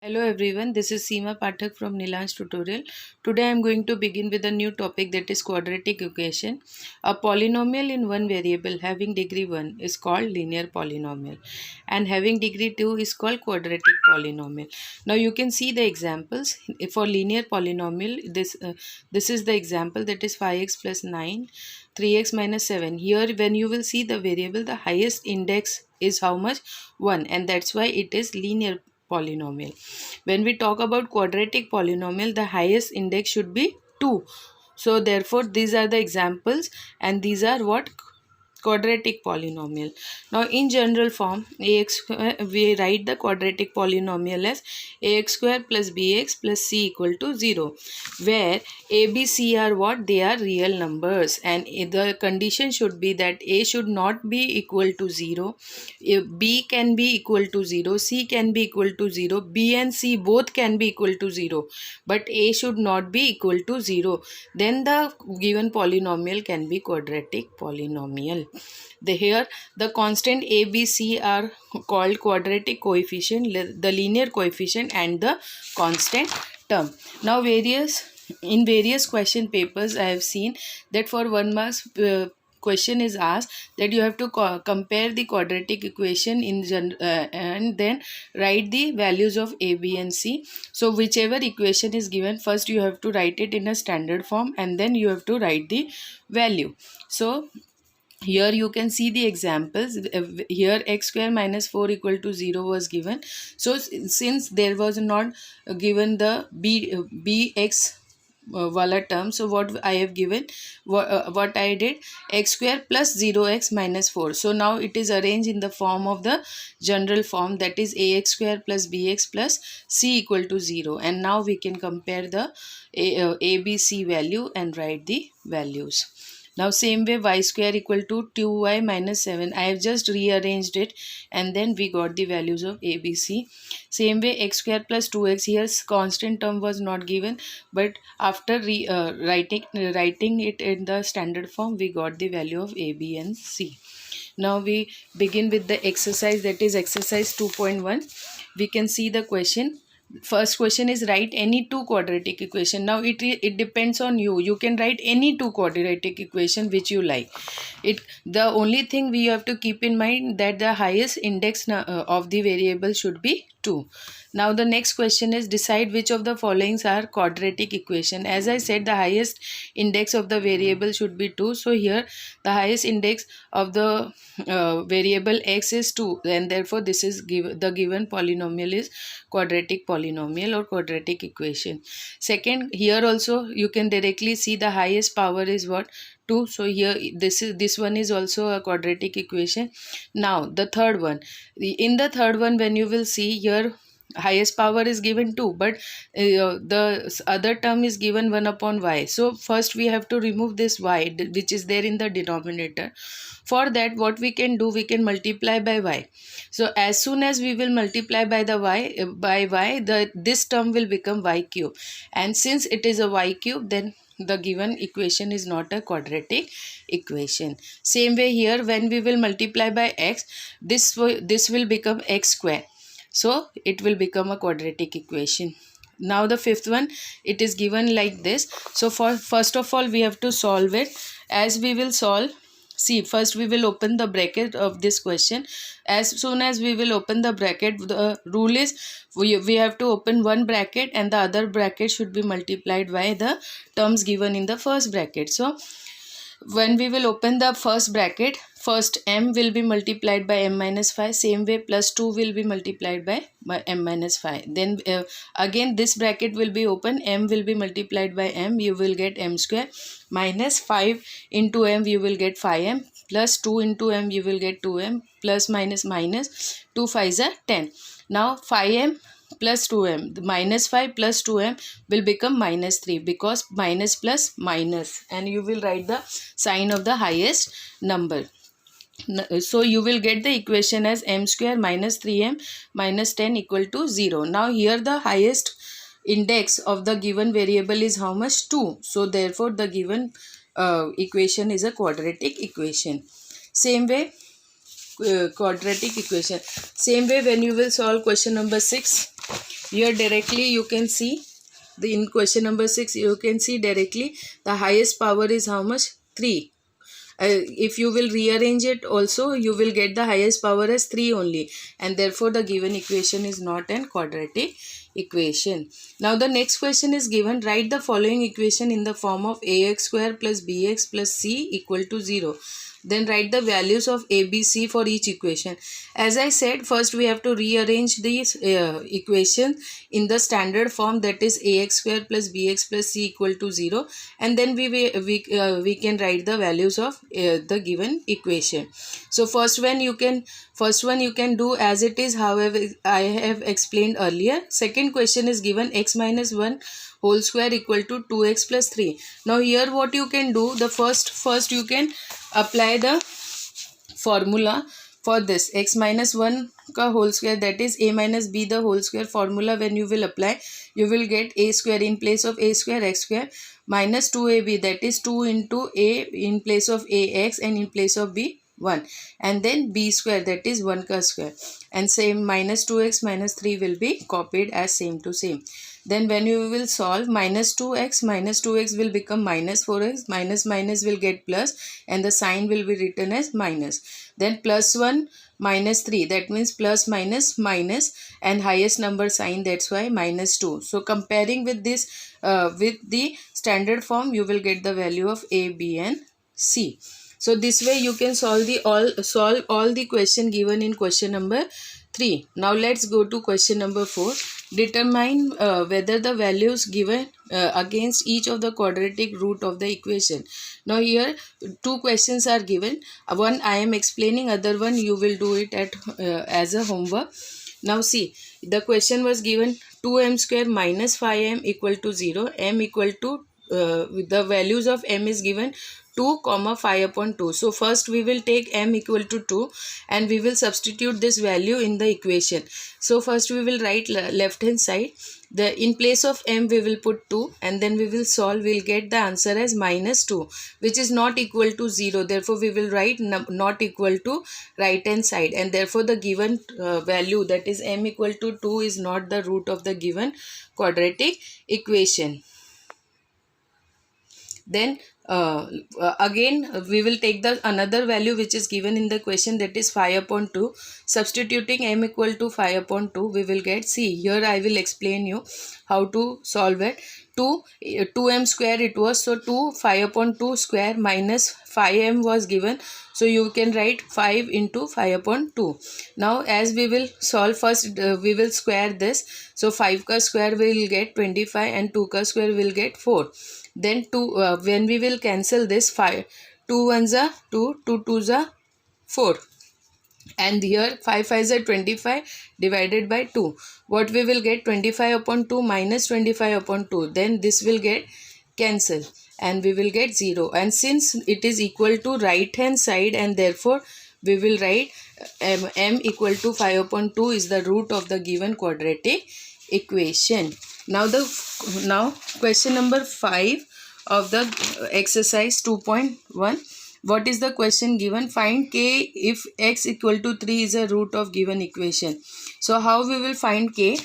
Hello everyone, this is Seema Pathak from Nilansh Tutorial. Today I am going to begin with a new topic, that is quadratic equation. A polynomial in one variable having degree 1 is called linear polynomial and having degree 2 is called quadratic polynomial. Now you can see the examples. For linear polynomial, this is the example, that is 5x plus 9, 3x minus 7. Here when you will see the variable, the highest index is how much? 1, and that's why it is linear polynomial. When we talk about quadratic polynomial, the highest index should be 2. So therefore these are the examples, and these are what? Quadratic polynomial. Now in general form, ax square, we write the quadratic polynomial as ax square plus bx plus c equal to 0, where a, b, c are what? They are real numbers, and the condition should be that a should not be equal to 0, b can be equal to 0, c can be equal to 0, b and c both can be equal to 0, but a should not be equal to 0. Then the given polynomial can be quadratic polynomial. Here the constant a, b, c are called quadratic coefficient, the linear coefficient and the constant term. Now in various question papers I have seen that for 1 marks question is asked that you have to compare the quadratic equation and then write the values of a, b and c. So whichever equation is given, first you have to write it in a standard form and then you have to write the value. So here you can see the examples. Here x square minus 4 equal to 0 was given. So since there was not given the bx wala term, so what I have given, what I did, x square plus 0x minus 4. So now it is arranged in the form of the general form, that is ax square plus bx plus c equal to 0, and now we can compare the a b c value and write the values. Now same way y square equal to 2y minus 7. I have just rearranged it and then we got the values of a, b, c. Same way x square plus 2x, here constant term was not given, but after writing it in the standard form, we got the value of a, b and c. Now we begin with the exercise, that is exercise 2.1. We can see the question. First question is write any two quadratic equation. Now it depends on you. You can write any two quadratic equation which you like. The only thing we have to keep in mind that the highest index of the variable should be 2. Now the next question is decide which of the followings are quadratic equation. As I said, the highest index of the variable should be 2. So here the highest index of the variable x is 2, and therefore this is the given polynomial is quadratic polynomial or quadratic equation. Second, here also you can directly see the highest power is what? 2. So here this one is also a quadratic equation. Now the third one, in the third one, when you will see here, highest power is given 2, but the other term is given 1 upon y. So first we have to remove this y which is there in the denominator. For that, what we can do, we can multiply by y. So as soon as we will multiply by the y, this term will become y cube, and since it is a y cube, then the given equation is not a quadratic equation. Same way here, when we will multiply by x, this will become x square. So it will become a quadratic equation. Now the fifth one, it is given like this. So first of all we have to solve it. As we will solve, see, first we will open the bracket of this question. As soon as we will open the bracket, the rule is we have to open one bracket and the other bracket should be multiplied by the terms given in the first bracket. So when we will open the first bracket, first m will be multiplied by m minus 5. Same way plus 2 will be multiplied by m minus 5. Then again this bracket will be open, m will be multiplied by m, you will get m square, minus 5 into m you will get 5m, plus 2 into m you will get 2m, plus minus 2 5s are 10. Now 5m plus 2m, the minus 5 plus 2m will become minus 3, because minus plus minus, and you will write the sign of the highest number. So you will get the equation as m square minus 3m minus 10 equal to 0. Now here the highest index of the given variable is how much? 2. So therefore the given equation is a quadratic equation. Same way, quadratic equation. Same way, when you will solve question number 6, Here directly you can see in question number 6, you can see directly the highest power is how much? 3. If you will rearrange it also, you will get the highest power as 3 only, and therefore the given equation is not an quadratic equation. Now the next question is given, write the following equation in the form of ax square plus bx plus c equal to 0. Then write the values of a, b, c for each equation. As I said, first we have to rearrange these equation in the standard form, that is ax square plus bx plus c equal to 0, and then we can write the values of the given equation. So first one you can do as it is, however I have explained earlier. Second question is given, x minus 1 whole square equal to 2x plus 3. Now here what you can do, the first you can apply the formula for this x minus 1 ka whole square, that is a minus b the whole square formula. When you will apply, you will get a square in place of a square x square minus 2ab, that is 2 into a in place of ax and in place of b 1, and then b square, that is 1 ka square, and same minus 2x minus 3 will be copied as same to same. Then when you will solve, minus 2x will become minus 4x, minus minus will get plus, and the sign will be written as minus. Then plus 1 minus 3, that means plus minus minus, and highest number sign, that's why minus 2. So comparing with this with the standard form, you will get the value of a, b and c. So this way you can solve all the question given in question number 3. Now let's go to question number 4. Determine whether the values given against each of the quadratic root of the equation. Now here two questions are given. One I am explaining, other one you will do it at as a homework. Now see, the question was given 2m square minus 5m equal to 0, m equal to the values of m is given 2 comma 5 upon 2. So first we will take m equal to 2 and we will substitute this value in the equation. So first we will write left hand side, in place of m we will put 2, and then we will solve, we will get the answer as minus 2, which is not equal to 0. Therefore we will write not equal to right hand side, and therefore the given value, that is m equal to 2, is not the root of the given quadratic equation. Then again we will take the another value which is given in the question, that is 5 upon 2. Substituting m equal to 5 upon 2, we will get, see here I will explain you how to solve it. 2m square it was, so 5 upon 2 square minus 5m was given, so you can write 5 into 5 upon 2. Now as we will solve, first we will square this, so 5 ka square will get 25 and 2 ka square will get 4. Then when we will cancel this, 5 2 ones are 2, 2 twos are 4, and here 5 5s are 25 divided by 2. What we will get, 25 upon 2 minus 25 upon 2. Then this will get cancel and we will get 0. And since it is equal to right hand side, and therefore we will write m equal to 5 upon 2 is the root of the given quadratic equation. Now question number 5 of the exercise 2.1. What is the question given? Find k if x equal to 3 is a root of given equation. So how we will find k?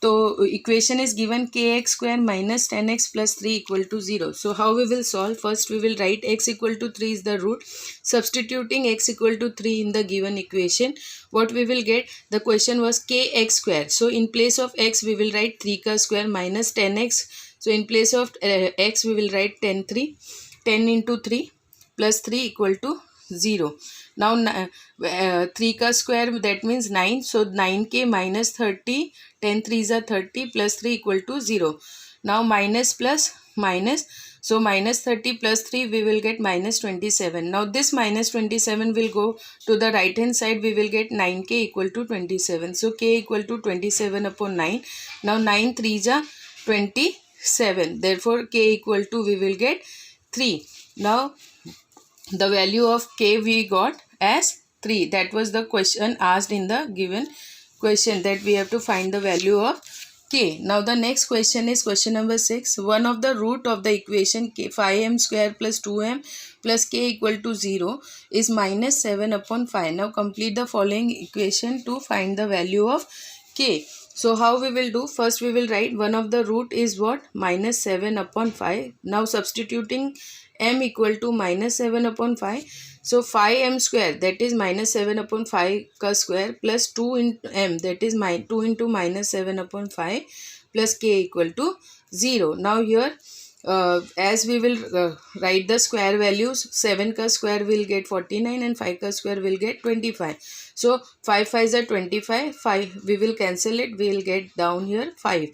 So equation is given, kx square minus 10x plus 3 equal to 0. So how we will solve? First we will write x equal to 3 is the root. Substituting x equal to 3 in the given equation, what we will get? The question was kx square. So in place of x we will write 3 ka square minus 10x. So in place of x we will write 10 into 3 plus 3 equal to 0. Now 3 ka square, that means 9. So 9k minus 30, 10 3s are 30 plus 3 equal to 0. Now minus plus minus. So minus 30 plus 3 we will get minus 27. Now this minus 27 will go to the right hand side. We will get 9k equal to 27. So k equal to 27 upon 9. Now 9 3s are 27. Therefore k equal to, we will get 3. Now the value of k we got as 3. That was the question asked in the given question, that we have to find the value of k. Now the next question is question number 6. One of the root of the equation k 5m square plus 2m plus k equal to 0 is minus 7 upon 5. Now complete the following equation to find the value of k. So how we will do? First we will write one of the root is what? Minus 7 upon 5. Now substituting m equal to minus 7 upon 5. So 5m square, that is minus 7 upon 5 ka square, plus 2 into m, that is 2 into minus 7 upon 5, plus k equal to 0. Now here as we will write the square values, 7 ka square will get 49 and 5 ka square will get 25. So 5 5s are 25, 5 we will cancel it, we will get down here 5,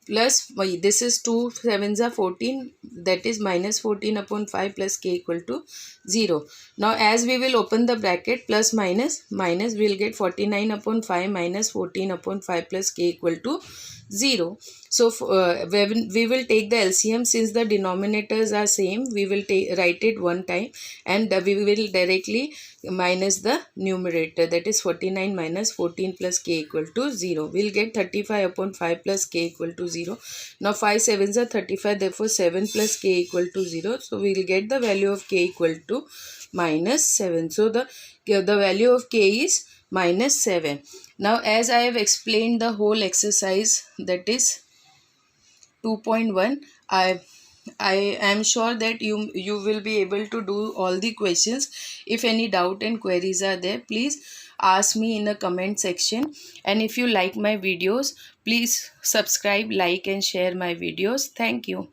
plus this is 2 7s are 14, that is minus 14 upon 5 plus k equal to 0. Now as we will open the bracket, plus minus minus, we will get 49 upon 5 minus 14 upon 5 plus k equal to 0. So we will take the LCM. Since the denominators are same, we will write it one time, and we will directly minus the numerator, that is 49 minus 14 plus k equal to 0. We will get 35 upon 5 plus k equal to 0. Now 5 7s are 35, therefore 7 plus k equal to 0. So we will get the value of k equal to minus 7. So the value of k is minus 7. Now as I have explained the whole exercise, that is 2.1, I am sure that you will be able to do all the questions. If any doubt and queries are there, please ask me in the comment section. And if you like my videos, please subscribe, like and share my videos. Thank you.